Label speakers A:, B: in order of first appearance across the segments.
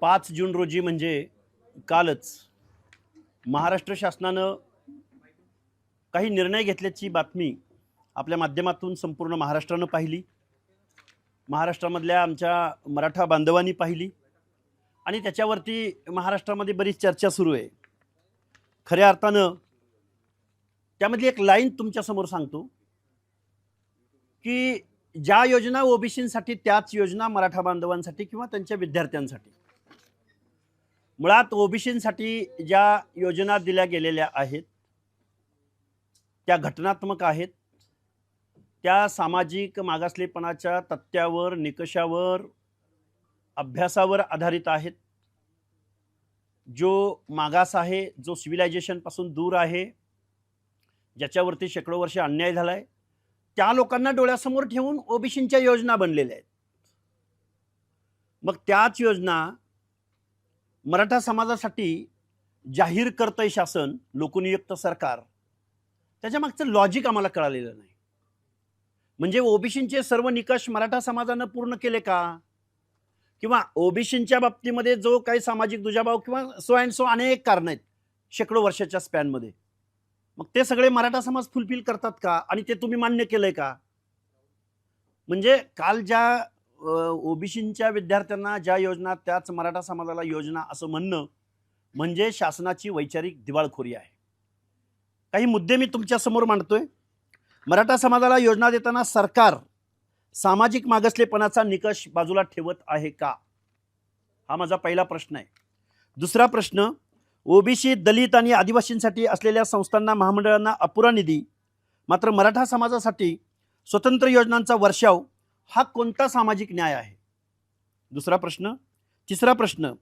A: 5 जून रोजी म्हणजे कालच महाराष्ट्र शासनानं काही निर्णय घेतल्याची बातमी आपल्या माध्यमातून संपूर्ण महाराष्ट्रानं पाहिली. महाराष्ट्रामधल्या आमच्या मराठा बांधवांनी पाहिली आणि त्याच्यावरती महाराष्ट्रामध्ये बरीच चर्चा सुरू आहे. खऱ्या अर्थानं त्यामधली एक लाईन तुमच्यासमोर सांगतो की ज्या योजना ओबीसींसाठी त्याच योजना मराठा बांधवांसाठी किंवा त्यांच्या विद्यार्थ्यांसाठी. मुळात ओबीसींसाठी ज्या योजना दिल्या गेलेल्या आहेत त्या घटनात्मक आहेत, त्या सामाजिक मागासलेपणाच्या तत्त्वावर, निकषावर, अभ्यासावर आधारित आहेत. जो मागास आहे, जो सिव्हिलायझेशनपासून दूर आहे, ज्याच्यावरती शेकडो वर्ष अन्याय झालाय, त्या लोकांना डोळ्यासमोर ठेवून ओबीसींच्या योजना बनलेल्या आहेत. मग त्याच योजना मराठा समाजासाठी जाहीर करतंय शासन, लोकनियुक्त सरकार. त्याच्या मागचं लॉजिक आम्हाला कळालेलं नाही. म्हणजे ओबीसींचे सर्व निकष मराठा समाजानं पूर्ण केले का, किंवा ओबीसींच्या बाबतीमध्ये जो काही सामाजिक दुजाभाव किंवा सो अँड सो अनेक कारण आहेत शेकडो वर्षाच्या स्पॅनमध्ये, मग ते सगळे मराठा समाज फुलफिल करतात का आणि ते तुम्ही मान्य केलंय का? म्हणजे काल ज्या ओबीसींच्या विद्यार्थ्यांना ज्या योजना त्याच मराठा समाजाला योजना असं म्हणणं म्हणजे शासनाची वैचारिक दिवाळखोरी आहे. काही मुद्दे मी तुमच्या समोर मांडतोय. मराठा समाजाला योजना देताना सरकार सामाजिक मागासलेपणाचा निकष बाजूला ठेवत आहे का, हा माझा पहिला प्रश्न आहे. दुसरा प्रश्न, ओबीसी, दलित आणि आदिवासींसाठी असलेल्या संस्थांना, महामंडळांना अपुरा निधी, मात्र मराठा समाजासाठी स्वतंत्र योजनांचा वर्षाव, हा कोणता सामाजिक न्याय आहे? दुसरा प्रश्न. तिसरा प्रश्न,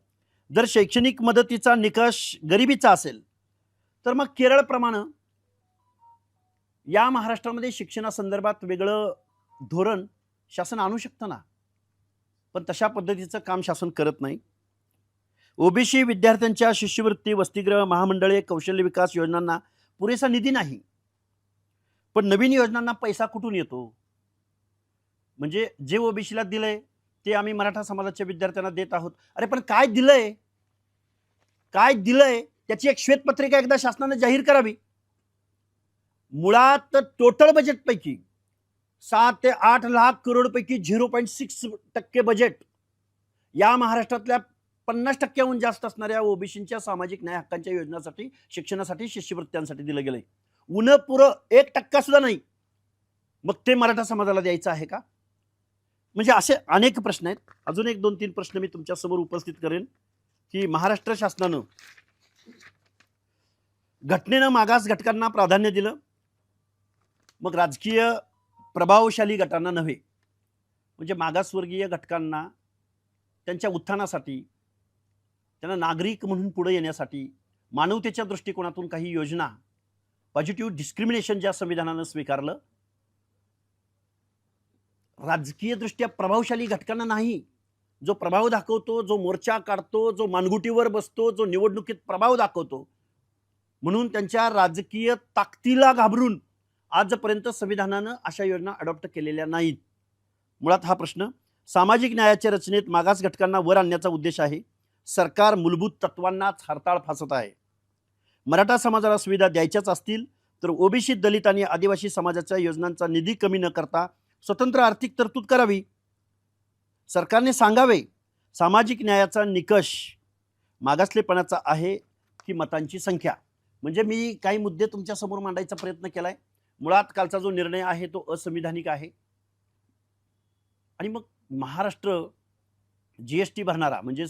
A: जर शैक्षणिक मदतीचा निकष गरिबीचा असेल तर मग केरळप्रमाणे या महाराष्ट्रामध्ये शिक्षणासंदर्भात वेगळं धोरण शासन आणू शकतं ना, पण तशा पद्धतीचं काम शासन करत नाही. ओबीसी विद्यार्थ्यांच्या शिष्यवृत्ती, वसतिगृह, महामंडळे, कौशल्य विकास योजनांना पुरेसा निधी नाही, पण नवीन योजनांना पैसा कुठून येतो? म्हणजे जे ओबीसीला दिलंय ते आम्ही मराठा समाजाच्या विद्यार्थ्यांना देत आहोत. अरे पण काय दिलंय, काय दिलंय त्याची एक श्वेतपत्रिका एकदा शासनाने जाहीर करावी. मुळात टोटल बजेट पैकी 7 ते 8 लाख करोड पैकी 0.6% बजेट या महाराष्ट्रातल्या 50%हून जास्त असणाऱ्या ओबीसींच्या सामाजिक न्याय हक्कांच्या योजनांसाठी, शिक्षणासाठी, शिष्यवृत्त्यांसाठी दिलं गेलंय. पुरं 1% सुद्धा नाही. मग ते मराठा समाजाला द्यायचं आहे का? म्हणजे असे अनेक प्रश्न आहेत. अजून एक 2-3 प्रश्न मी तुमच्या समोर उपस्थित करेन की महाराष्ट्र शासनानं घटनेनं मागास घटकांना प्राधान्य दिलं, मग राजकीय प्रभावशाली गटांना नव्हे. म्हणजे मागासवर्गीय घटकांना त्यांच्या उत्थानासाठी, त्यांना नागरिक म्हणून पुढे येण्यासाठी मानवतेच्या दृष्टिकोनातून काही योजना, पॉझिटिव्ह डिस्क्रिमिनेशन ज्या संविधानानं स्वीकारलं, राजकीय दृष्ट्या प्रभावशाली घटकांना नाही. जो प्रभाव दाखवतो, जो मोर्चा काढतो, जो मानगुटीवर बसतो, जो निवडणुकीत प्रभाव दाखवतो, म्हणून त्यांच्या राजकीय ताकदीला घाबरून आजपर्यंत संविधानानं अशा योजना अडॉप्ट केलेल्या नाहीत. मुळात हा प्रश्न सामाजिक न्यायाच्या रचनेत मागास घटकांना वर आणण्याचा उद्देश आहे. सरकार मूलभूत तत्वांनाच हरताळ फासत आहे. मराठा समाजाला सुविधा द्यायच्याच असतील तर ओबीसी, दलित आणि आदिवासी समाजाच्या योजनांचा निधी कमी न करता स्वतंत्र आर्थिक तरतूद करावी. सरकारने सांगावे, सामाजिक न्यायाचा निकष मागासलेपणाचा आहे की मतांची संख्या. म्हणजे मी काही मुद्दे तुमच्या समोर मांडायचा प्रयत्न केलाय. मुळात कालचा जो निर्णय आहे तो असंविधानिक आहे. आणि मग महाराष्ट्र जीएसटी भरणारा, म्हणजे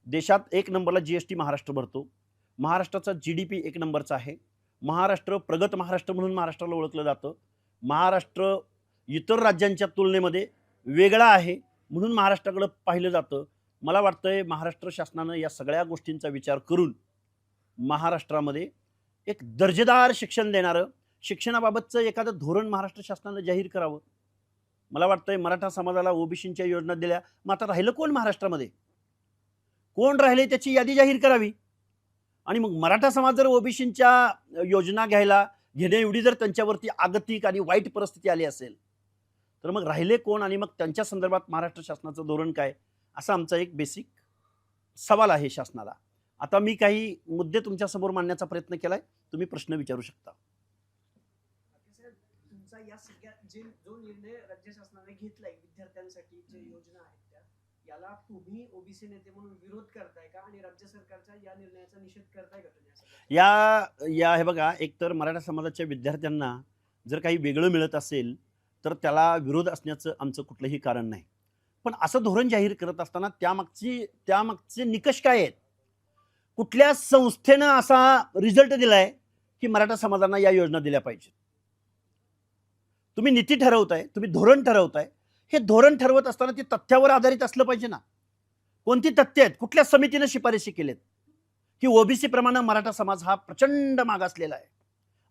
A: देशात 1 नंबरला जीएसटी महाराष्ट्र भरतो. महाराष्ट्राचा जीडीपी 1 नंबरचा आहे. महाराष्ट्र प्रगत महाराष्ट्र म्हणून महाराष्ट्राला ओळखलं जातं. महाराष्ट्र इतर राज्यांच्या तुलनेमध्ये वेगळा आहे म्हणून महाराष्ट्राकडे पाहिलं जातं. मला वाटतंय महाराष्ट्र शासनानं या सगळ्या गोष्टींचा विचार करून महाराष्ट्रामध्ये एक दर्जेदार शिक्षण देणारं, शिक्षणाबाबतचं एखादं धोरण महाराष्ट्र शासनानं जाहीर करावं. मला वाटतंय मराठा समाजाला ओबीसींच्या योजना दिल्या, मग आता राहिलं कोण महाराष्ट्रामध्ये? कोण राहिले त्याची यादी जाहीर करावी. आणि मग मराठा समाज जर ओबीसींच्या योजना घेणे एवढी जर त्यांच्यावरती आगतिक आणि वाईट परिस्थिती आली असेल तर मग राहिले कोण आणि मग त्यांच्या संदर्भात महाराष्ट्र शासनाचं धोरण काय, असा आमचा एक बेसिक सवाल आहे शासनाला. आता मी काही मुद्दे तुमच्या समोर मांडण्याचा प्रयत्न केलाय, तुम्ही प्रश्न विचारू शकता.
B: तुमचा या सगळ्या जो निर्णय राज्य शासनाने घेतलाय विद्यार्थ्यांसाठी जे योजना आहेत त्या, याला तुम्ही ओबीसी नेते म्हणून विरोध करताय का आणि राज्य सरकारच्या या निर्णयाचा निषेध करताय का तुम्ही?
A: या हे बघा, एकतर मराठा समाजाच्या विद्यार्थ्यांना जर काही वेगळं मिळत असेल तर त्याला विरोध असण्याचं आमचं कुठलंही कारण नाही. पण असं धोरण जाहीर करत असताना त्यामागचे निकष काय आहेत? कुठल्या संस्थेनं असा रिझल्ट दिलाय की मराठा समाजांना या योजना दिल्या पाहिजेत? तुम्ही नीती ठरवताय, तुम्ही धोरण ठरवताय. हे धोरण ठरवत असताना ते तथ्यावर आधारित असलं पाहिजे ना. कोणती तथ्य आहेत? कुठल्या समितीने शिफारशी केलेत की ओबीसी प्रमाणे मराठा समाज हा प्रचंड मागासलेला आहे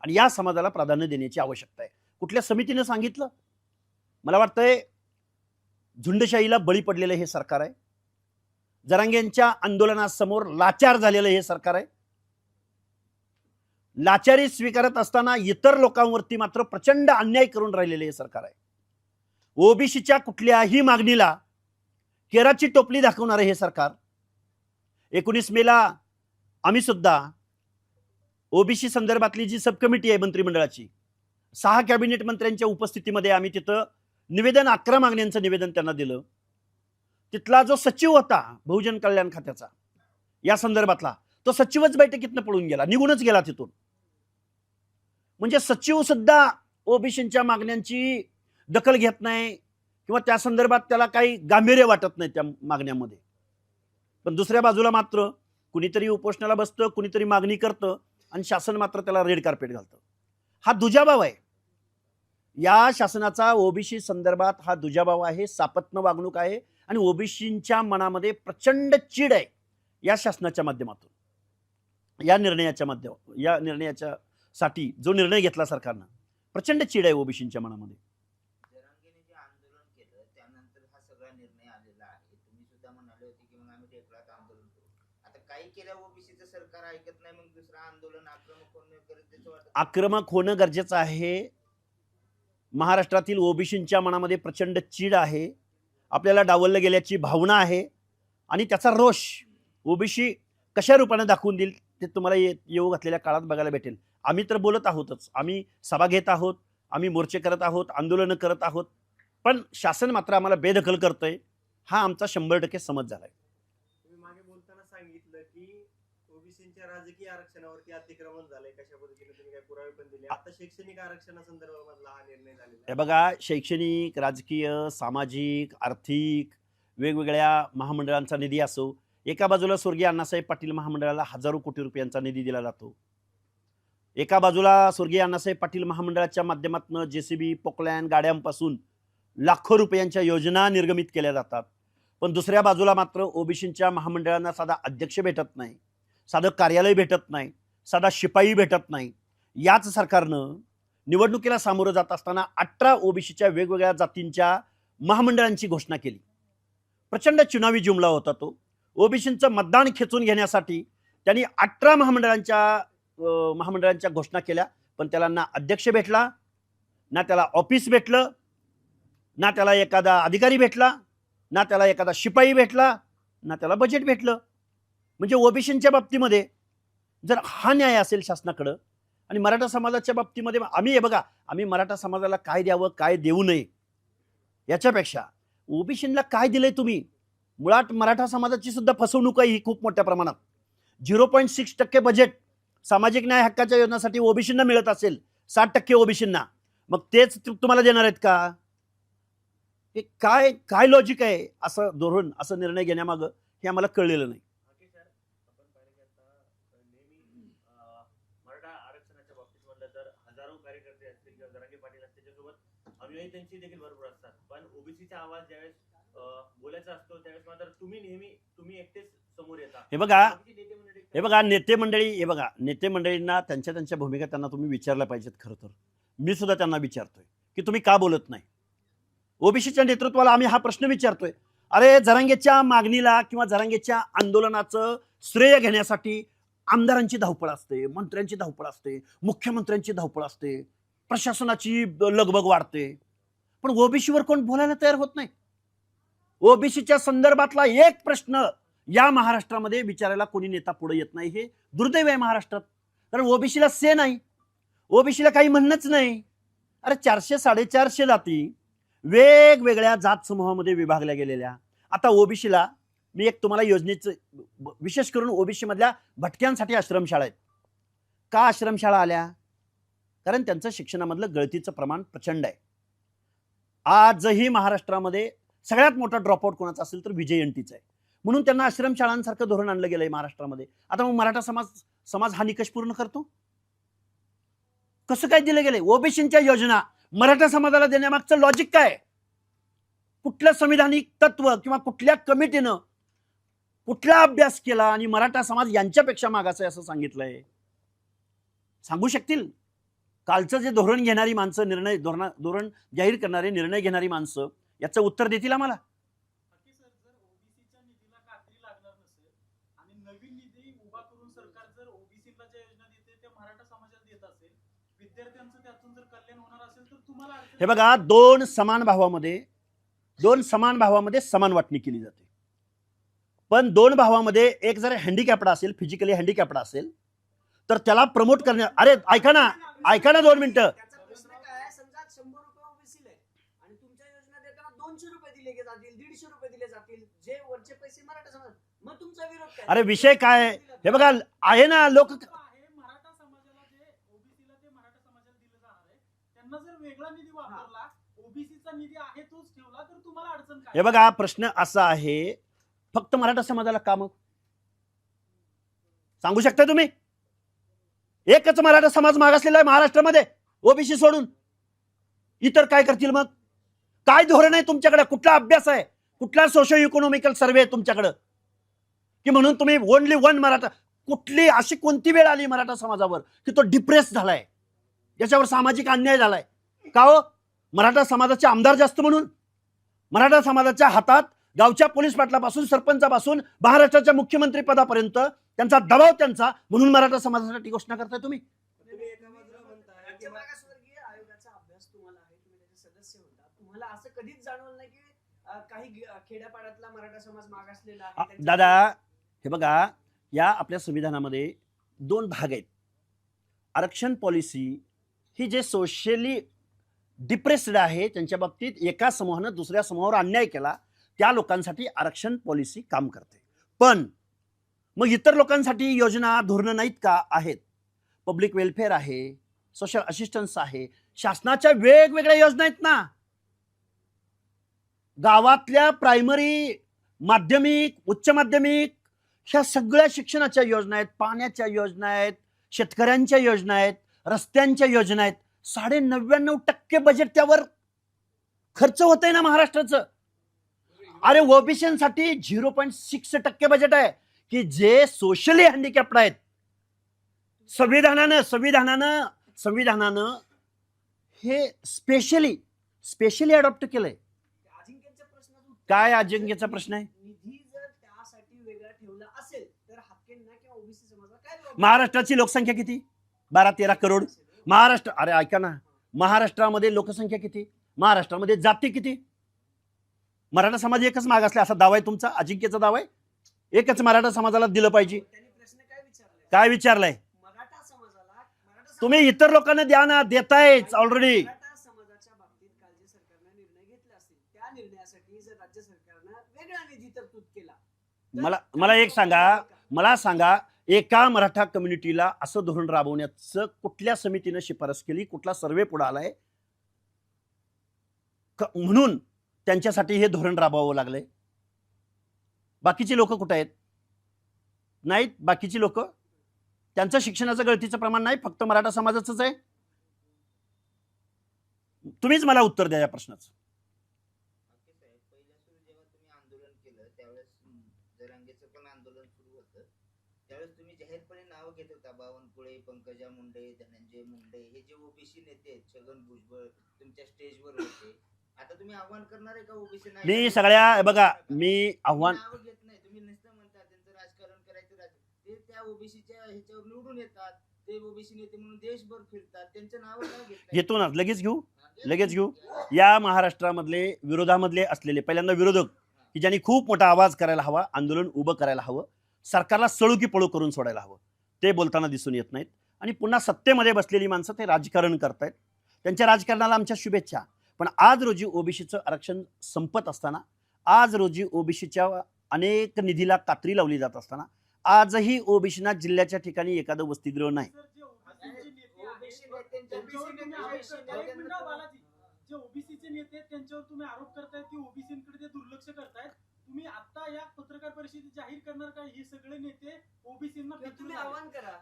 A: आणि या समाजाला प्राधान्य देण्याची आवश्यकता आहे? कुठल्या समितीने सांगितलं? मला वाटतंय झुंडशाहीला बळी पडलेलं हे सरकार आहे. जरांगेंच्या आंदोलनासमोर लाचार झालेलं हे सरकार आहे. लाचारी स्वीकारत असताना इतर लोकांवरती मात्र प्रचंड अन्याय करून राहिलेले हे सरकार आहे. ओबीसीच्या कुठल्याही मागणीला केराची टोपली दाखवणारे हे सरकार. 19 मेला आम्ही सुद्धा ओबीसी संदर्भातली जी सब कमिटी आहे मंत्रिमंडळाची, 6 कॅबिनेट मंत्र्यांच्या उपस्थितीमध्ये आम्ही तिथं निवेदन, 11 मागण्यांचं निवेदन त्यांना दिलं. तिथला जो सचिव होता बहुजन कल्याण खात्याचा या संदर्भातला, तो सचिवच बैठकीतनं पळून गेला, निघूनच गेला तिथून. म्हणजे सचिव सुद्धा ओबीसीच्या मागण्यांची दखल घेत नाही किंवा त्या संदर्भात त्याला काही गांभीर्य वाटत नाही त्या मागण्यामध्ये. पण दुसऱ्या बाजूला मात्र कुणीतरी उपोषणाला बसतं, कुणीतरी मागणी करतं आणि शासन मात्र त्याला रेड कार्पेट घालतं. हा दुजाभाव आहे या शासनाचा. ओबीसी संदर्भात हा दुजाभाव आहे, सापत्न वागणूक आहे आणि ओबीसींच्या मनामध्ये प्रचंड चीड आहे या शासनाच्या माध्यमातून. या निर्णयाच्या साठी जो निर्णय घेतला सरकारनं, प्रचंड चीड आहे ओबीसींच्या मनामध्ये.
C: जरांगेने जे आंदोलन केलं त्यानंतर हा सगळा निर्णय आलेला आहे. तुम्ही सुद्धा म्हणाले होते की मग आम्ही टेकडात आंदोलन करू. आता काही केलं ओबीसीचं सरकार ऐकत नाही, मग दुसरं आंदोलन आक्रमक होणं गरजेचं वाटतं.
A: आक्रमक होणं गरजेचं आहे. महाराष्ट्रातील ओबीसींच्या मनामध्ये प्रचंड चीड आहे, आपल्याला डावललं गेल्याची भावना आहे आणि त्याचा रोष ओबीसी कशा रूपाने दाखवून देईल ते तुम्हाला येऊ घातलेल्या काळात बघायला भेटेल. आम्ही तर बोलत आहोतच, आम्ही सभा घेत आहोत, आम्ही मोर्चे करत आहोत, आंदोलनं करत आहोत, पण शासन मात्र आम्हाला बेदखल करतंय. हा आमचा 100% समज झालाय.
D: तुम्ही मागे बोलताना सांगितलं की ओबीसीच्या राजकीय आरक्षणावरती अतिक्रमण झालंय, कशा पद्धतीने तुम्ही काही पुरावे पण दिले. आता शैक्षणिक आरक्षणासंदर्भातला हा निर्णय झालेला
A: हे बघा, शैक्षणिक, राजकीय, सामाजिक, आर्थिक वेगवेगळ्या महामंडळांचा निधी असो. एका बाजूला स्वर्गीय अण्णासाहेब पाटील महामंडळाला हजारो कोटी रुपयांचा निधी दिला जातो. एका बाजूला स्वर्गीय अण्णासाहेब पाटील महामंडळाच्या माध्यमातून जेसीबी, पोकलॅन गाड्यांपासून लाखो रुपयांच्या योजना निर्गमित केल्या जातात. पण दुसऱ्या बाजूला मात्र ओबीसींच्या महामंडळांना साधा अध्यक्ष भेटत नाही, साधं कार्यालय भेटत नाही, साधा शिपाई भेटत नाही. याच सरकारनं निवडणुकीला सामोरं जात असताना 18 ओबीसीच्या वेगवेगळ्या जातींच्या महामंडळांची घोषणा केली. प्रचंड चुनावी जुमला होता तो. ओबीसींचं मतदान खेचून घेण्यासाठी त्यांनी 18 महामंडळांच्या घोषणा केल्या. पण त्याला ना अध्यक्ष भेटला, ना त्याला ऑफिस भेटलं, ना त्याला एखादा अधिकारी भेटला, ना त्याला एखादा शिपाई भेटला, ना त्याला बजेट भेटलं. म्हणजे ओबीसींच्या बाबतीमध्ये जर हा न्याय असेल शासनाकडं आणि मराठा समाजाच्या बाबतीमध्ये आम्ही मराठा समाजाला काय द्यावं, काय देऊ नये याच्यापेक्षा ओबीसींना काय दिलंय तुम्ही. मुळात मराठा समाजाची सुद्धा फसवणूक आहे ही खूप मोठ्या प्रमाणात. 0.6% बजेट सामाजिक न्याय हक्काच्या योजनांसाठी ओबीसींना मिळत असेल, 60% ओबीसींना, मग तेच तुम्हाला देणार आहेत का? हे काय लॉजिक आहे असं धोरण, असं निर्णय घेण्यामागं, हे आम्हाला कळलेलं नाही.
E: मराठा आरक्षणाच्या बाबतीत म्हटलं तर हजारो कार्यकर्ते असतील किंवा जरांगे पाटील असतील, त्याच्यासोबत अनुयायी त्यांची देखील भरपूर असतात. पण ओबीसीचा आवाज ज्यावेळेस बोलायचा असतो त्यावेळेस मात्र तुम्ही एकटेच समोर येता.
A: हे बघा नेते मंडळींना त्यांच्या भूमिका त्यांना तुम्ही विचारल्या पाहिजेत. खरं तर मी सुद्धा त्यांना विचारतोय की तुम्ही का बोलत नाही. ओबीसीच्या नेतृत्वाला आम्ही हा प्रश्न विचारतोय. अरे, जरांगेच्या मागणीला किंवा जरांगेच्या आंदोलनाचं श्रेय घेण्यासाठी आमदारांची धावपळ असते, मंत्र्यांची धावपळ असते, मुख्यमंत्र्यांची धावपळ असते, प्रशासनाची लगबग वाढते. पण ओबीसीवर कोण बोलायला तयार होत नाही. ओबीसीच्या संदर्भातला एक प्रश्न या महाराष्ट्रामध्ये विचारायला कोणी नेता पुढे येत नाही. हे दुर्दैव आहे महाराष्ट्रात. कारण ओबीसीला से नाही, ओबीसीला काही म्हणणंच नाही. अरे 400-450 जाती वेगवेगळ्या जात समूहामध्ये विभागल्या गेलेल्या. आता ओबीसीला मी एक तुम्हाला योजनेचं, विशेष करून ओबीसी मधल्या भटक्यांसाठी आश्रमशाळा आहेत. का आश्रमशाळा आल्या? कारण त्यांचं शिक्षणामधलं गळतीचं प्रमाण प्रचंड आहे. आजही महाराष्ट्रामध्ये सगळ्यात मोठा ड्रॉपआउट कोणाचा असेल तर विजय एनटीचा आहे. म्हणून त्यांना आश्रमशाळांसारखं धोरण आणलं गेलंय महाराष्ट्रामध्ये. आता मग मराठा समाज हा निकष पूर्ण करतो? कसं काय दिलं गेलंय? ओबीसीच्या योजना मराठा समाजाला देण्यामागचं लॉजिक काय? कुठलं संविधानिक तत्व किंवा कुठल्या कमिटीनं कुठला अभ्यास केला आणि मराठा समाज यांच्यापेक्षा मागास आहे असं सांगितलंय? सांगू शकतील? कालचं जे धोरण घेणारी माणसं, धोरण जाहीर करणारे, निर्णय घेणारी माणसं याचं उत्तर देतील आम्हाला?
F: बाकी सर, जर ओबीसीच्या निधीला कात्री लागणार नसेल आणि नवीन निधी उभा करून सरकार जर ओबीसीला ज्या योजना देते त्या मराठा समाजाला देत असेल, विद्यार्थ्यांचं त्यातून जर कल्याण होणार असेल तर तुम्हाला अडचण
A: हे बघा, दोन समान भावामध्ये समान वाटणी केली जाते. पण दोन भावामध्ये एक जर हँडिकॅप्ड असेल, फिजिकली हँडिकॅप्ड असेल, तर त्याला प्रमोट करण्या, अरे ऐका ना 2 मिनिटं.
B: त्याचा प्रश्न काय आहे? समजा 100 रुपये ओबीसीला आहे आणि तुमच्या योजना देताना 200 रुपये दिले जातील, 150 रुपये दिले जातील, जे वरचे पैसे मराठा समाज, मग तुमचा विरोध काय?
A: अरे विषय काय आहे? हे बघा, आहे ना लोक
F: आहे मराठा समाजाला, जे ओबीसीला ते मराठा समाजाला दिलं जाणार आहे, त्यांना जर वेगळा निधी वापरला, ओबीसीचा निधी आहे तोच ठेवला तर तुम्हाला अडचण काय?
A: हे बघा, प्रश्न असा आहे, फक्त मराठा समाजाला का मग? सांगू शकता तुम्ही? एकच मराठा समाज मागासलेला आहे महाराष्ट्रामध्ये ओबीसी सोडून. इतर काय करतील मग? काय धोरण आहे तुमच्याकडे? कुठला अभ्यास आहे? कुठला सोशो इकॉनॉमिकल सर्वे आहे तुमच्याकडे की म्हणून तुम्ही ओनली वन मराठा? कुठली अशी कोणती वेळ आली मराठा समाजावर की तो डिप्रेस झालाय, ज्याच्यावर सामाजिक अन्याय झालाय? का हो? मराठा समाजाचे आमदार जास्त म्हणून? मराठा समाजाच्या हातात गावच्या पोलीस पाटलापासून सरपंचापासून महाराष्ट्राच्या मुख्यमंत्री पदापर्यंत त्यांचा दबाव त्यांचा, म्हणून मराठा समाजासाठी घोषणा करताय तुम्ही?
D: तुम्ही एका बाजूला म्हणताय की
B: राज्य मागासवर्गीय आयोगाचा अभ्यास तुम्हाला आहे, तुम्ही त्याचे सदस्य होता, तुम्हाला असं कधीच जाणवलं नाही की काही खेड्यापाड्यातला मराठा समाज मागासलेला आहे? त्यांच्या-
A: दादा, हे बघा, या आपल्या संविधानामध्ये 2 भाग आहेत. आरक्षण पॉलिसी ही जे सोशली डिप्रेस्ड आहे त्यांच्या बाबतीत एका समूहानं दुसऱ्या समूहावर अन्याय केला त्या लोकांसाठी आरक्षण पॉलिसी काम करते. पण मग इतर लोकांसाठी योजना, धोरणं नाहीत का? आहेत. पब्लिक वेलफेअर आहे, सोशल असिस्टन्स आहे, शासनाच्या वेगवेगळ्या योजना आहेत ना. गावातल्या प्रायमरी, माध्यमिक, उच्च माध्यमिक ह्या सगळ्या शिक्षणाच्या योजना आहेत, पाण्याच्या योजना आहेत, शेतकऱ्यांच्या योजना आहेत, रस्त्यांच्या योजना आहेत. 99.9% बजेट त्यावर खर्च होतंय ना महाराष्ट्राचं. अरे ओबीसीसाठी 0.6% बजेट आहे की जे सोशली हँडिकॅप्ड आहेत. संविधानानं हे स्पेशली अडॉप्ट केलंय.
B: अजिंक्यच्या प्रश्नाचं उत्तर
A: काय अजिंक्यचा प्रश्न आहे?
B: निधी जर त्यासाठी वेगळा ठेवला असेल तर हाकेंना किंवा ओबीसी समाजाला काय जबाबदारी?
A: महाराष्ट्राची लोकसंख्या किती? 12-13 करोड. महाराष्ट्र, अरे ऐका ना, महाराष्ट्रामध्ये लोकसंख्या किती? महाराष्ट्रामध्ये जाती किती? मराठा समाज एकच मागासला असा दावा आहे तुमचा? अजिंक्यचा दावा आहे एकच मराठा समाजाला दिलं पाहिजे.
B: त्यांनी प्रश्न काय विचारलाय?
A: काय विचारलंय?
B: मराठा समाजाला
A: तुम्ही इतर लोकांना द्या ना, देतायच ऑलरेडी.
B: मराठा समाजाच्या बाबतीत काल जे सरकारने निर्णय घेतले असतील त्या निर्णयासाठी जर राज्य सरकारनं वेगळा निधी तरतूद केला तर-
A: मला एक सांगा, एका मराठा कम्युनिटीला असं धोरण राबवण्याचं कुठल्या समितीनं शिफारस केली? कुठला सर्वे पुढे आलाय म्हणून त्यांच्यासाठी हे धोरण राबवावं लागलंय? बाकीची लोक कुठे आहेत? नाहीत बाकीची लोक. त्यांचं शिक्षणाचं गळतीचं प्रमाण नाही, फक्त मराठा समाजाचंच आहे. तुम्हीच मला उत्तर द्या या प्रश्नाचं.
C: ओके साहेब, पहिल्या सुरू जेव्हा तुम्ही आंदोलन केलं त्यावेळेस जरांगेचं पण आंदोलन सुरू होतं, त्यावेळेस तुम्ही जाहीरपणे नाव घेत होता बावनकुळे, पंकजा मुंडे, धनंजय मुंडे, हे जे ओबीसी नेते आहेत, छगन भुजबळ तुमच्या स्टेजवर होते. आता तुम्ही आव्हान करणार आहे का ओबीसी?
A: मी सगळ्या, बघा, मी आव्हान,
C: नाव घेत नाही, तुम्ही नुसतं म्हणता त्यांचं राजकारण करायचं, ते त्या ओबीसीच्या ह्याच्यावर निवडून येतात, ते ओबीसी नेते म्हणून देशभर फिरतात, त्यांचं नाव काय घेत नाही?
A: घेतो ना, लगेच घेऊ. या महाराष्ट्रामधले विरोधामधले असलेले पहिल्यांदा विरोधक की ज्यांनी खूप मोठा आवाज करायला हवा, आंदोलन उभं करायला हवं, सरकारला सळू की पळू करून सोडायला हवं, ते बोलताना दिसून येत नाहीत. आणि पुन्हा सत्तेमध्ये बसलेली माणसं ते राजकारण करतायत. त्यांच्या राजकारणाला आमच्या शुभेच्छा. पण आज रोजी ओबीसीचं आरक्षण संपत असताना, आज रोजी ओबीसीच्या अनेक निधीला कात्री लावली जात असताना, आजही ओबीसीना जिल्ह्याच्या ठिकाणी एखादं वसतिगृह नाही.
F: सर, जे ओबीसीचे नेते
C: ओबीसी
F: आहेत,
C: नेत्यांच्या
F: त्यांच्यावर तुम्ही आरोप
C: ओबीसी
F: करताय. एक मिनिट
C: नेत्यांबद्दल-
F: बालाजी, जे ओबीसीचे नेते आहेत, त्यांच्यावर तुम्ही आरोप करतायत की ओबीसींकडे ते दुर्लक्ष करतायत. तुम्ही आता या पत्रकार परिषदेत जाहीर करणार का हे सगळे नेते ओबीसींना
B: तुम्ही आवाहन करा.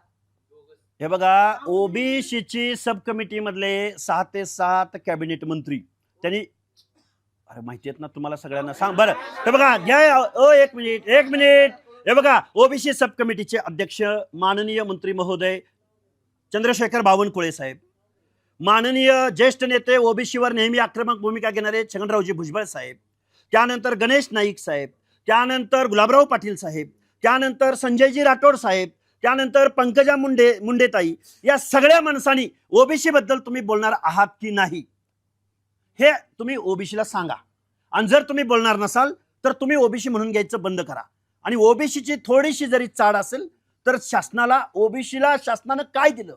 A: हे बघा, ओबीसीची सब कमिटी मधले 6 ते 7 कॅबिनेट मंत्री त्यांनी, अरे माहिती आहेत ना तुम्हाला सगळ्यांना, सांग बरं. हे बघा, घ्या एक मिनिट. हे बघा, ओबीसी सब कमिटीचे अध्यक्ष माननीय मंत्री महोदय चंद्रशेखर बावनकुळे साहेब, माननीय ज्येष्ठ नेते ओबीसीवर नेहमी आक्रमक भूमिका घेणारे छगनरावजी भुजबळ साहेब, त्यानंतर गणेश नाईक साहेब, त्यानंतर गुलाबराव पाटील साहेब, त्यानंतर संजयजी राठोड साहेब, त्यानंतर पंकजा मुंडेताई, या सगळ्या माणसांनी ओबीसी बद्दल तुम्ही बोलणार आहात की नाही हे तुम्ही ओबीसीला सांगा. आणि जर तुम्ही बोलणार नसाल तर तुम्ही ओबीसी म्हणून घ्यायचं बंद करा. आणि ओबीसीची थोडीशी जरी चाड असेल तर ओबीसीला शासनानं काय दिलं,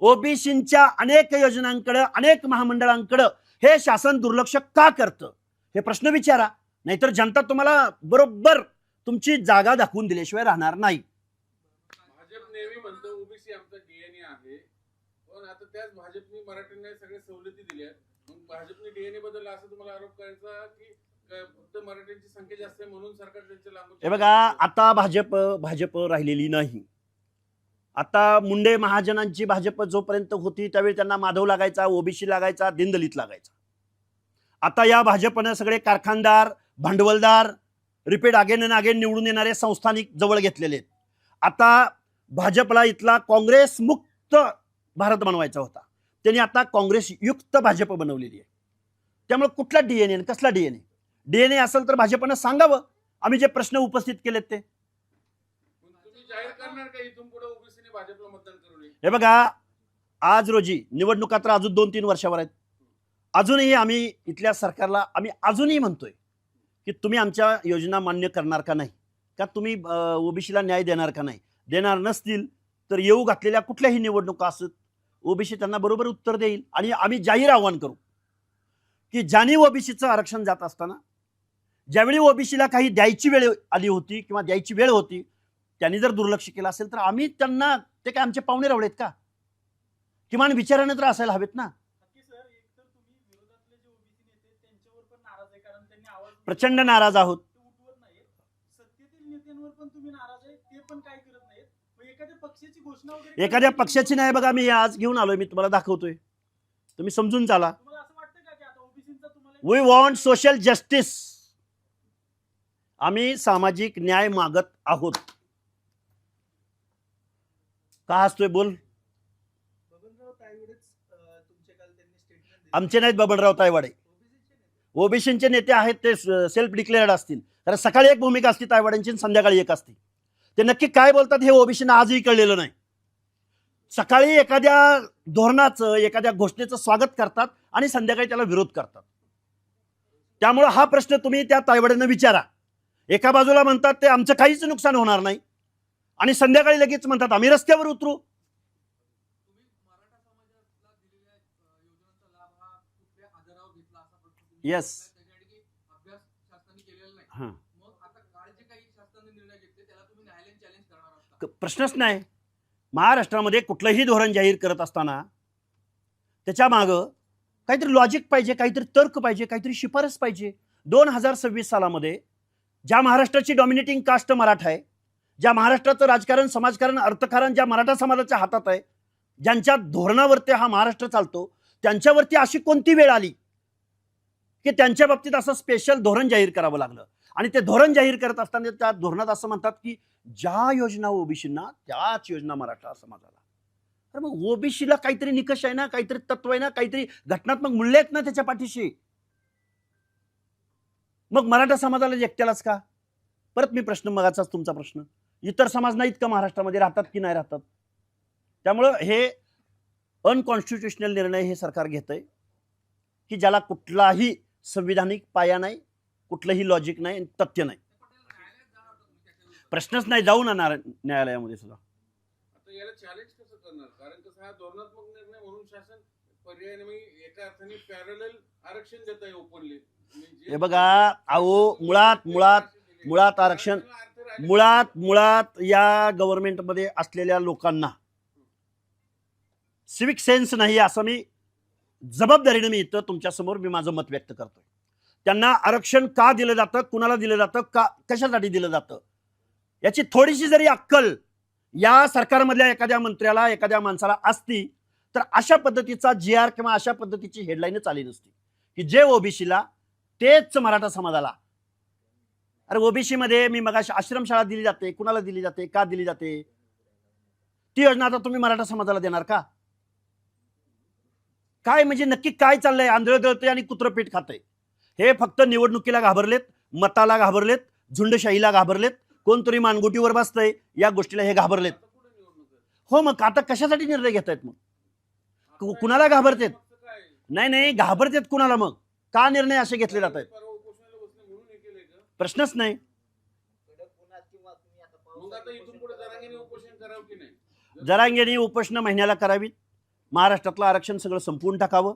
A: ओबीसींच्या अनेक योजनांकडे, अनेक महामंडळांकडे हे शासन दुर्लक्ष का करतं हे प्रश्न विचारा. नाहीतर जनता तुम्हाला बरोबर तुमची जागा दाखवून दिल्याशिवाय राहणार नाही.
G: भाजप नेहमी म्हणतो ओबीसी आमचा डीएनए आहे, पण आता त्याच भाजपने मराठ्यांना सगळ्या सवलती दिल्या. मग भाजपने डीएनए बद्दल असं तुम्हाला आरोप करायचा की फक्त मराठ्यांची संख्या जास्त आहे म्हणून सरकार त्यांच्या लांब.
A: हे बघा, आता भाजप राहिलेली नाही. आता मुंडे महाजनांची भाजप जोपर्यंत होती त्यावेळी त्यांना माधव लागायचा, ओबीसी लागायचा, दिनदलित लागायचा. आता या भाजपनं सगळे कारखानदार, भांडवलदार, रिपीट अगेन निवडून येणारे संस्थानिक जवळ घेतलेले आहेत. आता भाजपला इथला काँग्रेस मुक्त भारत बनवायचा होता, त्यांनी आता काँग्रेस युक्त भाजप बनवलेली आहे. त्यामुळे कुठला डीएनए, कसला डीएनए असेल तर भाजपनं सांगावं. आम्ही जे प्रश्न उपस्थित केलेत ते.
G: तुम्ही जाहीर करणार का इथून पुढे ओबीसीने भाजपला मतदान करू नये?
A: हे बघा, आज रोजी निवडणुका तर अजून 2-3 वर्षावर आहेत. अजूनही आम्ही इथल्या सरकारला अजूनही म्हणतोय की तुम्ही आमच्या योजना मान्य करणार का नाही, का तुम्ही ओबीसीला न्याय देणार का नाही. देणार नसतील तर येऊ घातलेल्या कुठल्याही निवडणुका असत ओबीसी त्यांना बरोबर उत्तर देईल. आणि आम्ही जाहीर आव्हान करू की ज्यांनी ओबीसीचं आरक्षण जात असताना, ज्यावेळी ओबीसीला काही द्यायची वेळ आली होती किंवा द्यायची वेळ होती, त्यांनी जर दुर्लक्ष केलं असेल तर आम्ही त्यांना, ते काय आमचे पाहुणे रावलेत का, किमान विचाराने तर असायला हवेत ना.
F: नक्की सर, एक तर तुम्ही विरोधातले जे ओबीसी नेते आहेत, त्यांच्यावर पण नाराज आहे कारण त्यांनी आवाज
A: प्रचंड नाराज आहोत.
F: ते उठवत नाहीत. सत्तेतील नेत्यांवर पण तुम्ही नाराज आहे, ते पण काय करत नाहीत. मग एखाद्या पक्षाची घोषणा वगैरे
A: एखाद्या पक्षाची नाही. बघा, मी आज घेऊन आलोय, मी तुम्हाला दाखवतोय, तुम्ही समजून चाला.
F: तुम्हाला असं वाटतं का की आता ओबीसींचा तुम्हाला
A: वी वॉन्ट सोशल जस्टिस. आम्ही सामाजिक न्याय मागत आहोत. का हसतोय, बोल.
B: बबनराव तायवडेच तुमच्या काल त्यांनी स्टेटमेंट
A: आमचे नाहीत बबनराव तायवाडे. ओबीसीचे नेते आहेत ते सेल्फ डिक्लेअर्ड असतील. कारण सकाळी एक भूमिका असते तायवाड्यांची आणि संध्याकाळी एक असते. ते नक्की काय बोलतात हे ओबीसीना आजही कळलेलं नाही. सकाळी एखाद्या धोरणाचं, एखाद्या घोषणेचं स्वागत करतात आणि संध्याकाळी त्याला विरोध करतात. त्यामुळे हा प्रश्न तुम्ही त्या तायवाड्यांना विचारा. एका बाजूला म्हणतात ते आमचं काहीच नुकसान होणार नाही आणि संध्याकाळी लगेच म्हणतात आम्ही रस्त्यावर उतरू. येस. हां, प्रश्नच नाही. महाराष्ट्रामध्ये कुठलंही धोरण जाहीर करत असताना त्याच्या मागं काहीतरी लॉजिक पाहिजे, काहीतरी तर्क पाहिजे, काहीतरी शिफारस पाहिजे. 2026 सालामध्ये ज्या महाराष्ट्राची डॉमिनेटिंग कास्ट मराठा आहे, ज्या महाराष्ट्राचं राजकारण, समाजकारण, अर्थकारण ज्या मराठा समाजाच्या हातात आहे, ज्यांच्या धोरणावरती हा महाराष्ट्र चालतो, त्यांच्यावरती अशी कोणती वेळ आली की त्यांच्या बाबतीत असं स्पेशल धोरण जाहीर करावं लागलं. आणि ते धोरण जाहीर करत असताना त्या धोरणात असं म्हणतात की ज्या योजना ओबीसींना त्याच योजना मराठा समाजाला. तर मग ओबीसीला काहीतरी निकष आहे ना, काहीतरी तत्व आहे ना, काहीतरी घटनात्मक मूल्य आहेत ना त्याच्या पाठीशी. मग मराठा समाजाला एकट्यालाच का? परत मी प्रश्न, मगाचाच तुमचा प्रश्न, इतर समाज नाहीत का महाराष्ट्रामध्ये, राहतात की नाही राहतात? त्यामुळं हे अनकॉन्स्टिट्युशनल निर्णय हे सरकार घेतंय की ज्याला कुठलाही संविधानिक पाया नाही, कुठलंही लॉजिक नाही, तथ्य नाही. प्रश्नच नाही, जाऊ ना न्यायालयामध्ये सुद्धा.
G: आता याला चॅलेंज कसं करणार? कारण कसं हा धोरणात्मक निर्णय म्हणून शासन पर्यायाने म्हणजे एका अर्थाने पॅरलल आरक्षण देत आहे ओपनली.
A: हे बघा, अहो मुळात आरक्षण मुळात या गव्हर्नमेंटमध्ये असलेल्या लोकांना सिविक सेन्स नाही, असं मी जबाबदारीने मी इथं तुमच्यासमोर मी माझं मत व्यक्त करतोय. त्यांना आरक्षण का दिलं जातं, कुणाला दिलं जातं, का कशासाठी दिलं जातं, याची थोडीशी जरी अक्कल या सरकारमधल्या एखाद्या मंत्र्याला, एखाद्या माणसाला असती तर अशा पद्धतीचा GR किंवा अशा पद्धतीची हेडलाईनच आली नसती की जे ओबीसीला तेच मराठा समाजाला. अरे ओबीसी मध्ये मी मगाशी आश्रमशाळा दिली जाते, कुणाला दिली जाते, का दिली जाते, ती योजना आता तुम्ही मराठा समाजाला देणार का? काय म्हणजे नक्की काय चाललंय? आंधळ दळतंय आणि कुत्रपीठ खातंय. हे फक्त निवडणुकीला घाबरलेत, मताला घाबरलेत, झुंडशाहीला घाबरलेत, कोणतरी मानगुटीवर बसतंय या गोष्टीला हे घाबरलेत. हो, मग आता कशासाठी निर्णय घेत आहेत? मग कुणाला घाबरतेत? नाही घाबरतेत कुणाला? मग का निर्णय असे घेतले जात आहेत? प्रश्नच नाही. जरांगेने उपोषण महिन्याला करावीत. महाराष्ट्रातलं आरक्षण सगळं संपवून टाकावं.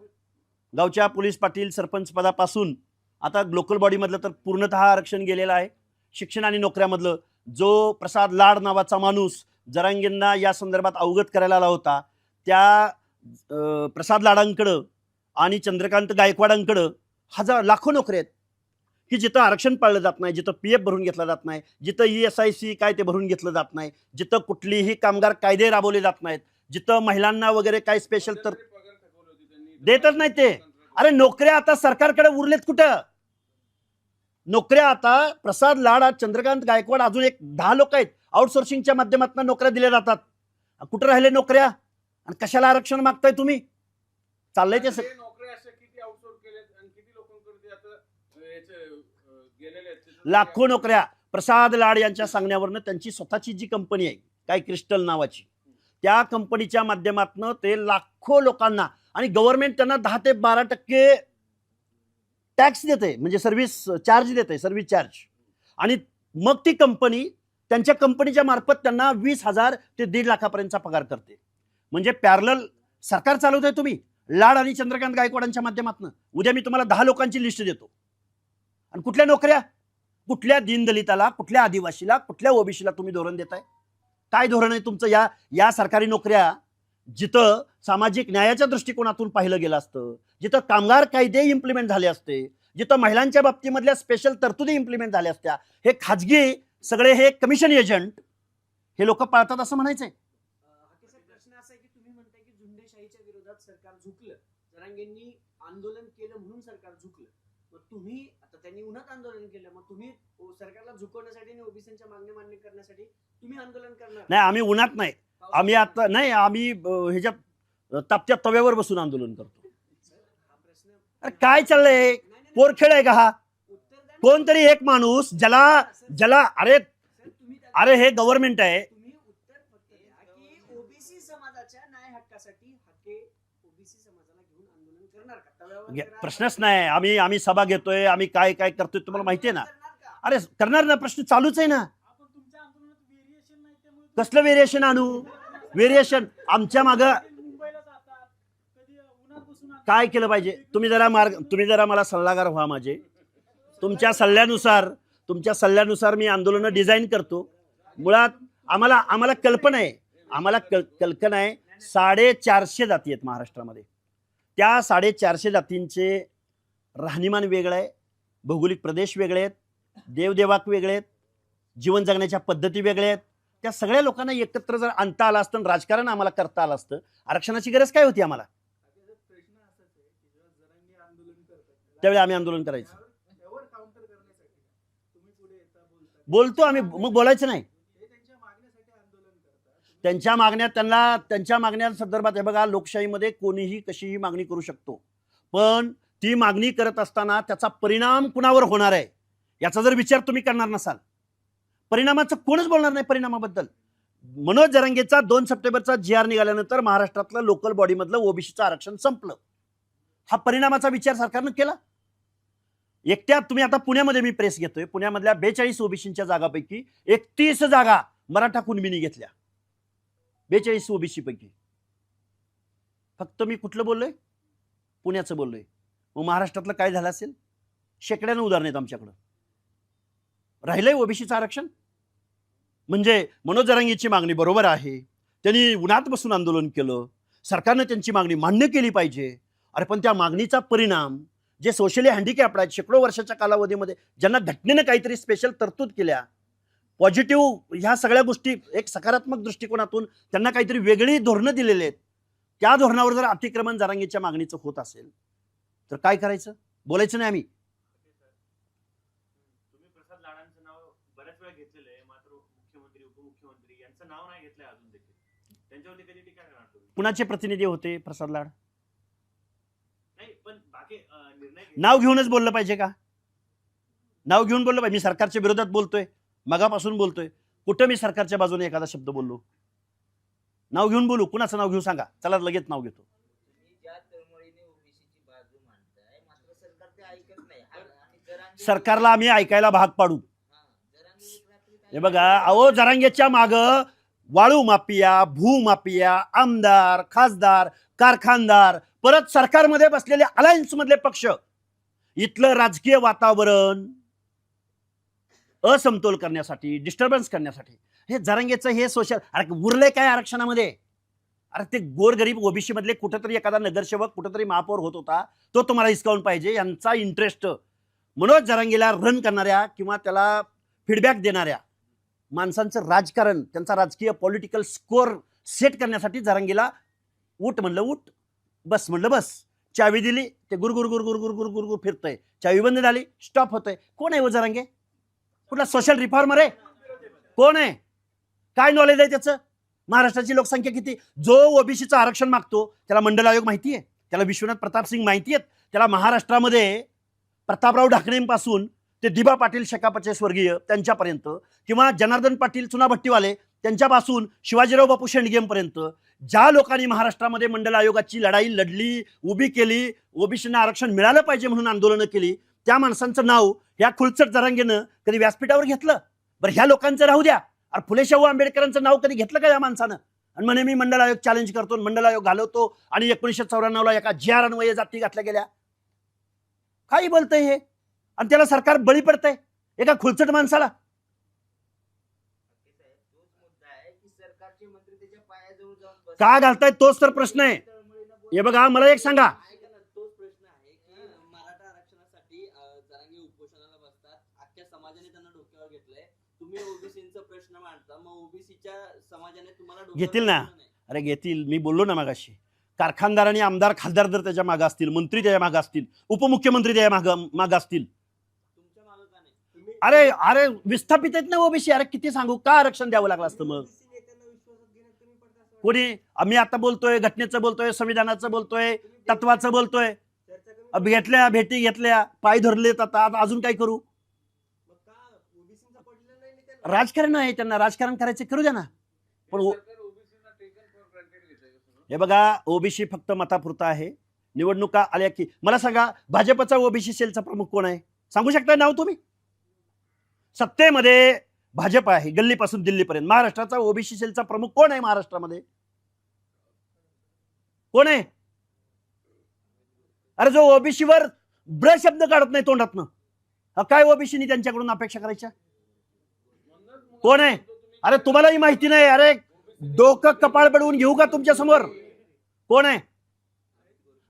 A: गावच्या पोलीस पाटील सरपंच पदापासून आता लोकल बॉडीमधलं तर पूर्णतः आरक्षण गेलेलं आहे. शिक्षण आणि नोकऱ्यामधलं जो प्रसाद लाड नावाचा माणूस जरांगेंना या संदर्भात अवगत करायला आला होता, त्या प्रसाद लाडांकडं आणि चंद्रकांत गायकवाडांकडं लाखो नोकरी आहेत की जिथं आरक्षण पाळलं जात नाही, जिथं PF भरून घेतला जात नाही, जिथं ESIC काय ते भरून घेतलं जात नाही, जिथं कुठलीही कामगार कायदे राबवले जात नाहीत, जिथं महिलांना वगैरे काय स्पेशल तर देतच नाही ते. अरे नोकऱ्या आता सरकारकडे उरलेत कुठं? नोकऱ्या आता प्रसाद लाड, चंद्रकांत गायकवाड, अजून एक 10 लोक आहेत, आउटसोर्सिंगच्या माध्यमातून नोकऱ्या दिल्या जातात. कुठं राहिले नोकऱ्या? आणि कशाला आरक्षण मागताय तुम्ही? चाललंय ते लाखो नोकऱ्या. प्रसाद लाड यांच्या सांगण्यावरनं त्यांची स्वतःची जी कंपनी आहे काय क्रिस्टल नावाची, त्या कंपनीच्या माध्यमातून ते लाखो लोकांना, आणि गव्हर्नमेंट त्यांना 10 ते 12% टॅक्स देते, म्हणजे सर्व्हिस चार्ज देते, सर्व्हिस चार्ज. आणि मग ती कंपनी त्यांच्या कंपनीच्या मार्फत त्यांना 20,000 ते 1.5 लाखापर्यंतचा पगार करते. म्हणजे पॅरलल सरकार चालवतोय तुम्ही लाड आणि चंद्रकांत गायकवाडांच्या माध्यमातून. उद्या मी तुम्हाला 10 लोकांची लिस्ट देतो. आणि कुठल्या नोकऱ्या? कुठल्या दीनदलिताला, कुठल्या आदिवासीला, कुठल्या ओबीसीला तुम्ही धोरण देताय? काय धोरण आहे तुमचं? या सरकारी नोकऱ्या जिथं सामाजिक न्यायाच्या दृष्टिकोनातून पाहिलं गेलं असतं, जिथं कामगार कायदे इम्प्लिमेंट झाले असते, जिथं महिलांच्या बाबतीमधल्या स्पेशल तरतुदी इम्प्लिमेंट झाल्या असत्या, हे खाजगी सगळे हे कमिशन एजंट हे लोक पाळतात असं म्हणायचंय.
B: प्रश्न असा आहे की तुम्ही म्हणताय की झुंडेशाहीच्या विरोधात सरकार झुकलं, जरांगेंनी आंदोलन केलं म्हणून सरकार झुकलं. मग तुम्ही आता त्यांनी उन्हात आंदोलन केलं, मग तुम्ही सरकारला झुकवण्यासाठी आणि ओबीसीच्या मागण्या मान्य करण्यासाठी तुम्ही आंदोलन करणार?
A: नाही, आम्ही उन्हात नाही, आम्ही आता नाही, आम्ही ह्याच्यात तापत्या तव्यावर बसून आंदोलन करतो. अरे काय चाललंय? पोरखेड आहे का हा? कोणतरी एक माणूस ज्याला अरे हे गव्हर्नमेंट आहे.
B: तुम्ही उत्तर फक्त द्या की ओबीसी समाजाच्या न्याय हक्कासाठी ओबीसी समाजाला घेऊन आंदोलन करणार का?
A: प्रश्नच नाही. आम्ही सभा घेतोय, आम्ही काय काय करतोय तुम्हाला माहिती आहे ना. अरे करणार ना, प्रश्न चालूच आहे ना. कसलं व्हेरिएशन आणू? व्हेरिएशन आमच्या मागं काय केलं पाहिजे? तुम्ही जरा मला सल्लागार व्हा माझे. तुमच्या सल्ल्यानुसार मी आंदोलन डिझाईन करतो. मुळात आम्हाला कल्पना आहे, कल्पना आहे 450 जाती आहेत महाराष्ट्रामध्ये. त्या 450 जातींचे राहणीमान वेगळं आहे, भौगोलिक प्रदेश वेगळे आहेत, देवदेवाक वेगळे आहेत, जीवन जगण्याच्या पद्धती वेगळ्या आहेत. त्या सगळ्या लोकांना एकत्र जर आणता आलं असतं, राजकारण आम्हाला करता आलं असतं, आरक्षणाची गरज काय होती आम्हाला? त्यावेळी आम्ही आंदोलन करायचं. बोलतो आम्ही, मग बोलायचं नाही. त्यांच्या मागण्या संदर्भात हे बघा, लोकशाहीमध्ये कोणीही कशीही मागणी करू शकतो, पण ती मागणी करत असताना त्याचा परिणाम कुणावर होणार आहे याचा जर विचार तुम्ही करणार नसाल, परिणामाचं कोणच बोलणार नाही परिणामाबद्दल. मनोज जरांगेचा 2 सप्टेंबरचा GR निघाल्यानंतर महाराष्ट्रातलं लोकल बॉडीमधलं ओबीसीचं आरक्षण संपलं. हा परिणामाचा विचार सरकारनं केला. एकट्या तुम्ही आता पुण्यामध्ये मी प्रेस घेतोय, पुण्यामधल्या 42 ओबीसीच्या जागापैकी 31 जागा मराठा कुणबीनी घेतल्या. 42 ओबीसी पैकी फक्त मी कुठलं बोललोय? पुण्याचं बोललोय. मग महाराष्ट्रातलं काय झालं असेल? शेकड्यानं उदाहरण आहेत आमच्याकडं. राहिलंय ओबीसीचं आरक्षण. म्हणजे मनोज जरांगेची मागणी बरोबर आहे, त्यांनी उन्हात बसून आंदोलन केलं, सरकारनं त्यांची मागणी मान्य केली पाहिजे. अरे पण त्या मागणीचा परिणाम जे सोशली हँडिकॅप्ड आहेत, शेकडो वर्षाच्या कालावधीमध्ये ज्यांना घटनेनं काहीतरी स्पेशल तरतूद केल्या, पॉझिटिव्ह ह्या सगळ्या गोष्टी एक सकारात्मक दृष्टिकोनातून त्यांना काहीतरी वेगळी धोरणं दिलेली आहेत, त्या धोरणावर जर अतिक्रमण जरांगेच्या मागणीचं होत असेल तर काय करायचं? बोलायचं नाही आम्ही.
E: तुम्ही प्रसाद लाडांचं नाव बऱ्याच वेळा घेतलेलं आहे, मात्र मुख्यमंत्री उपमुख्यमंत्री यांचं नाव नाही घेतलंय अजून देखील. त्यांच्यावरती कधी टीका करणार तुम्ही?
A: कुणाचे प्रतिनिधी होते प्रसाद लाड?
E: नाही, पण बाकी निर्णय
A: नाव घेऊनच बोललं पाहिजे का? नाव घेऊन बोललं पाहिजे? मी सरकारच्या विरोधात बोलतोय, मगापासून बोलतोय. कुठं मी सरकारच्या बाजूने एखादा शब्द बोललो? नाव घेऊन बोलू? कुणाचं नाव घेऊ सांगा, चला लगेच नाव घेतो.
C: तुम्ही ज्या तळमळीने ओबीसीची बाजू मांडताय, मात्र सरकार ते ऐकत नाही. आणि जरांगे
A: सरकारला आम्ही ऐकायला भाग पाडू.
C: जरांगे एक रात्री काय
A: हे बघा, अहो जरांगेच्या माग वाळू माफिया, भूमाफिया, आमदार, खासदार, कारखानदार, परत सरकारमध्ये बसलेले अलायन्स मधले पक्ष, इथलं राजकीय वातावरण असमतोल करण्यासाठी, डिस्टर्बन्स करण्यासाठी हे जरांगेचं हे सोशल. अरे उरले काय आरक्षणामध्ये? अरे ते गोरगरीब ओबीसी मधले कुठेतरी एखादा नगरसेवक, कुठेतरी महापौर होत होता, तो तुम्हाला हिसकावून पाहिजे. यांचा इंटरेस्ट मनोज जरांगेला रन करणाऱ्या किंवा त्याला फीडबॅक देणाऱ्या माणसांचं राजकारण, त्यांचा राजकीय पॉलिटिकल स्कोर सेट करण्यासाठी जरांगेला उठ म्हणलं उठ, बस म्हणलं बस, चावी दिली ते गुरगुर गुरगुर गुरगुर गुरगुर फिरतंय, चावी बंद झाली स्टॉप होतंय. कोण आहे वो जरांगे? कुठला सोशल रिफॉर्मर आहे? कोण आहे? काय नॉलेज आहे त्याचं? महाराष्ट्राची लोकसंख्या किती? जो ओबीसीचं आरक्षण मागतो त्याला मंडल आयोग माहिती आहे, त्याला विश्वनाथ प्रताप सिंग माहिती आहेत, त्याला महाराष्ट्रामध्ये प्रतापराव ढाकणेंपासून ते दिबा पाटील शेकापचे स्वर्गीय त्यांच्यापर्यंत, किंवा जनार्दन पाटील चुनाभट्टीवाले त्यांच्यापासून शिवाजीराव बापू शेंडगेंपर्यंत ज्या लोकांनी महाराष्ट्रामध्ये मंडल आयोगाची लढाई लढली, उभी केली, ओबीसींना आरक्षण मिळालं पाहिजे म्हणून आंदोलनं केली, त्या माणसांचं नाव ह्या खुळचट जरांगेनं कधी व्यासपीठावर घेतलं? बरं ह्या लोकांचं राहू द्या. अरे फुले शाहू आंबेडकरांचं नाव कधी घेतलं का या माणसानं? आणि म्हणे मी मंडल आयोग चॅलेंज करतो, मंडल आयोग घालवतो, आणि 1994 एका GR अन्वये जाती घातल्या गेल्या. काही बोलतंय हे? आणि त्याला सरकार बळी पडतंय एका खुळचट माणसाला.
C: तोच मुद्दा आहे की सरकारचे मंत्री त्याच्या पायाजवळ जाऊन बसतात.
A: का घालतायत तोच तर प्रश्न आहे. हे बघा, मला एक सांगा,
H: ऐका ना, तोच प्रश्न आहे की मराठा आरक्षणासाठी जरांगे उपोषणाला बसतात, अख्ख्या समाजाने त्यांना डोक्यावर घेतलंय. तुम्ही ओबीसीचा प्रश्न मांडता, मग ओबीसीच्या समाजाने तुम्हाला डोक्यावर
A: घेतील ना.
H: घेतलं नाही.
A: अरे घेतील, मी बोललो ना मागाशी. कारखानदार आणि आमदार खासदार जर त्याच्या मागे असतील, मंत्री त्याच्या मागे असतील, उपमुख्यमंत्री त्याच्या मागे असतील,
H: तुमच्या मागं का नाही?
A: अरे अरे विस्थापित आहेत ना ओबीसी. अरे किती सांगू, का आरक्षण द्यावं लागलं असतं मग?
D: ओबीसी नेत्यांना विश्वासात घेण्यात कमी पडतं असं वाटतं.
A: कोणी? आम्ही आता बोलतोय घटनेचं, बोलतोय संविधानाचं, बोलतोय तत्वाचं, बोलतोय.
D: चर्चा कमी
A: घेतल्या भेटी घेतल्या, पाय धरलेत, आता अजून काय करू?
D: मग का ओबीसीचा पडलेलं नाही नेत्यांना?
A: राजकारण आहे, त्यांना राजकारण करायचं करू द्या ना. पण
G: सरकार ओबीसीना टेकन फॉर ग्रांटेड घेतंय का सगळं?
A: हे बघा, ओबीसी फक्त मतापुरता आहे. निवडणुका आल्या की मला सांगा, भाजपचा ओबीसी सेलचा प्रमुख कोण आहे? सांगू शकता नाव तुम्ही? सत्तेमध्ये भाजप आहे गल्लीपासून दिल्लीपर्यंत. महाराष्ट्राचा ओबीसी सेलचा प्रमुख कोण आहे? महाराष्ट्रामध्ये कोण आहे? अरे जो ओबीसीवर ब्र शब्द काढत नाही तोंडातनं, काय ओबीसीनी त्यांच्याकडून अपेक्षा करायच्या? कोण आहे? अरे तुम्हालाही माहिती नाही. अरे डोकं कपाळ बडवून घेऊ का तुमच्या समोर? कोण आहे?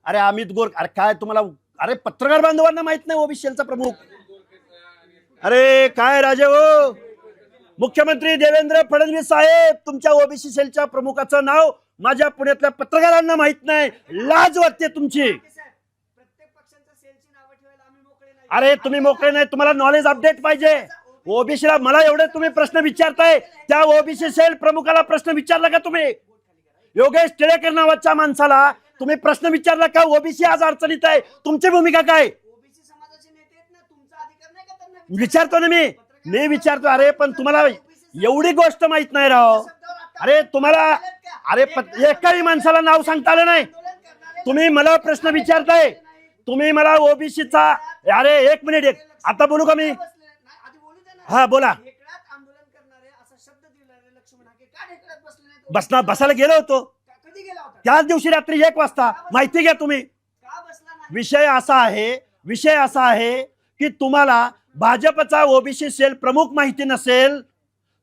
A: अरे अमित गोर, अरे काय तुम्हाला, अरे पत्रकार बांधवांना माहित नाही ओबीसी सेलचा प्रमुख? अरे काय राजे हो, मुख्यमंत्री देवेंद्र फडणवीस साहेब, तुमच्या ओबीसी सेलच्या प्रमुखाचं नाव माझ्या पुण्यातल्या पत्रकारांना माहित नाही. लाज वाटते तुमची.
B: प्रत्येक पक्षांच्या सेलची नावं ठेवायला आम्ही मोकळे नाही.
A: अरे तुम्ही मोकळे नाही, तुम्हाला नॉलेज अपडेट पाहिजे. ओबीसीला मला एवढे तुम्ही प्रश्न विचारताय, त्या ओबीसी सेल प्रमुखाला प्रश्न विचारला का तुम्ही? योगेश टिळेकर नावाच्या माणसाला तुम्ही प्रश्न विचारला का? ओबीसी आज अडचणीत आहे, तुमची भूमिका काय?
B: ओबीसी समाजाचे नेते आहेत ना, तुमचा अधिकार नाही का त्यांना
A: विचारतो ना मी विचारतो. अरे पण तुम्हाला एवढी गोष्ट माहित नाही राव. अरे तुम्हाला, अरे एकाही माणसाला नाव सांगता आलं नाही. तुम्ही मला प्रश्न विचारताय, तुम्ही मला ओबीसीचा अरे एक मिनिट आता बोलू का मी?
B: आधी बोलू द्या ना.
A: हा बोला.
B: ढेकळात आंदोलन करणारे असा शब्द दिलेला लक्ष्मण हाके का ढेकळात बसले नाहीत?
A: बसायला गेलो होतो
B: कधी गेला होता?
A: त्याच दिवशी रात्री 1 वाजता. माहिती घ्या तुम्ही.
B: का बसला नाही?
A: विषय असा आहे की तुम्हाला भाजपचा ओबीसी सेल प्रमुख माहिती नसेल.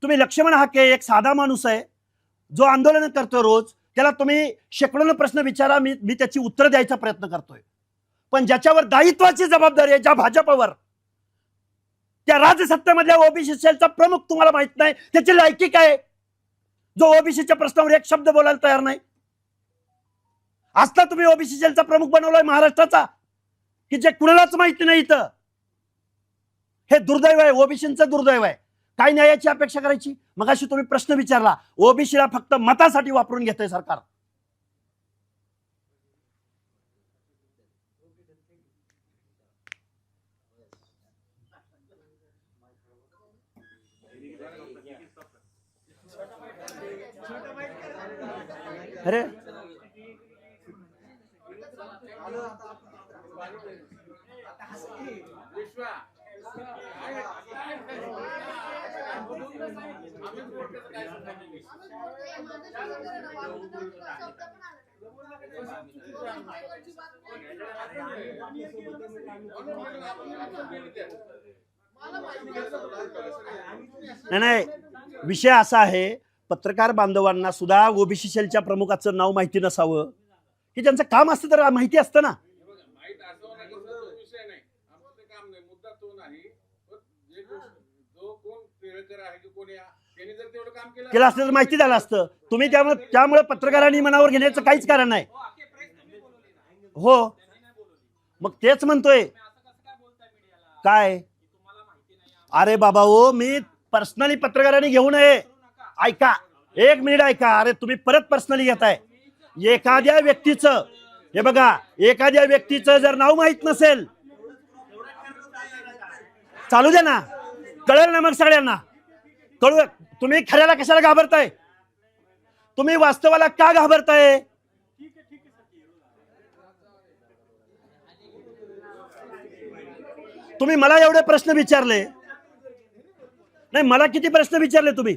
A: तुम्ही लक्ष्मण हाके एक साधा माणूस आहे जो आंदोलन करतो रोज. त्याला तुम्ही शेकडोनं प्रश्न विचारा, मी त्याची उत्तर द्यायचा प्रयत्न करतोय. पण ज्याच्यावर दायित्वाची जबाबदारी आहे, ज्या भाजपवर, त्या राजसत्तेमधल्या ओबीसी सेलचा प्रमुख तुम्हाला माहित नाही, त्याची लायकी काय? जो ओबीसीच्या प्रश्नावर एक शब्द बोलायला तयार नाही. आजता तुम्ही ओबीसी सेलचा प्रमुख बनवलाय महाराष्ट्राचा, की जे कुणालाच माहिती नाही. इथं हे दुर्दैव आहे, ओबीसीचं दुर्दैव आहे. काय न्यायाची अपेक्षा करायची? मगाशी तुम्ही प्रश्न विचारला, ओबीसीला फक्त मतासाठी वापरून घेतंय सरकार. अरे
G: विश्वा
A: नाही, विषय असा आहे, पत्रकार बांधवांना सुद्धा ओबीसी सेलच्या प्रमुखाचं नाव माहिती नसावं, की ज्यांचं काम असतं तर माहिती असतं ना.
G: माहित असावं नाही कसं तो विषय नाही. आपलं ते काम नाही, मुद्दा तो नाही. जो कोण टिळकर आहे की कोणी त्यांनी जर तेवढं काम
A: केलं असतं तर माहिती झालं असतं. तुम्ही त्यामुळे पत्रकारांनी मनावर घेण्याचं काहीच कारण नाही. हो, मग तेच म्हणतोय. काय? अरे बाबा हो, मी पर्सनली पत्रकारांनी घेऊ नये. ऐका, 1 मिनिट ऐका. अरे तुम्ही परत पर्सनली घेताय. एखाद्या व्यक्तीचं, हे बघा, एखाद्या व्यक्तीचं जर नाव माहित नसेल, चालू दे ना, कळेल ना मग सगळ्यांना. कळू. तुम्ही खऱ्याला कशाला घाबरताय? तुम्ही वास्तवाला का घाबरताय? तुम्ही मला एवढे प्रश्न विचारले नाही, मला किती प्रश्न विचारले तुम्ही?